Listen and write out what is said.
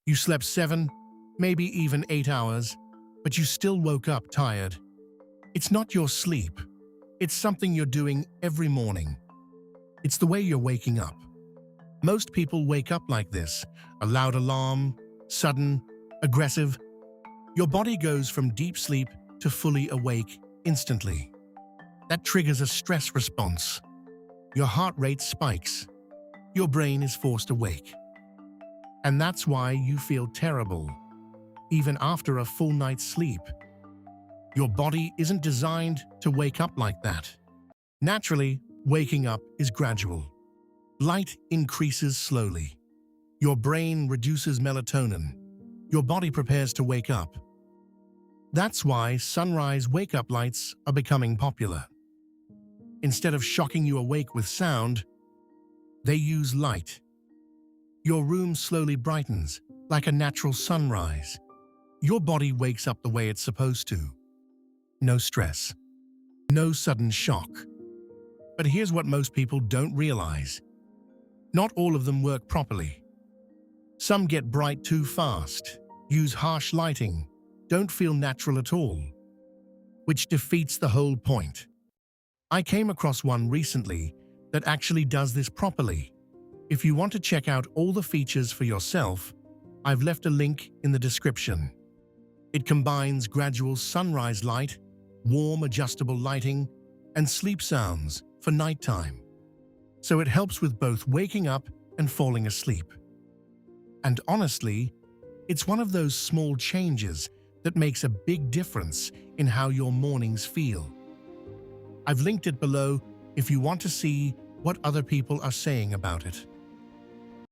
You slept 7, maybe even 8 hours, but you still woke up tired. It's not your sleep. It's something you're doing every morning. It's the way you're waking up. Most people wake up like this, a loud alarm, sudden, aggressive. Your body goes from deep sleep to fully awake instantly. That triggers a stress response. Your heart rate spikes. Your brain is forced awake. And that's why you feel terrible, even after a full night's sleep. Your body isn't designed to wake up like that. Naturally, waking up is gradual. Light increases slowly. Your brain reduces melatonin. Your body prepares to wake up. That's why sunrise wake-up lights are becoming popular. Instead of shocking you awake with sound, they use light. Your room slowly brightens, like a natural sunrise. Your body wakes up the way it's supposed to. No stress. No sudden shock. But here's what most people don't realize. Not all of them work properly. Some get bright too fast, use harsh lighting, don't feel natural at all, which defeats the whole point. I came across one recently that actually does this properly. If you want to check out all the features for yourself, I've left a link in the description. It combines gradual sunrise light, warm adjustable lighting, and sleep sounds for nighttime. So it helps with both waking up and falling asleep. And honestly, it's one of those small changes that makes a big difference in how your mornings feel. I've linked it below if you want to see what other people are saying about it.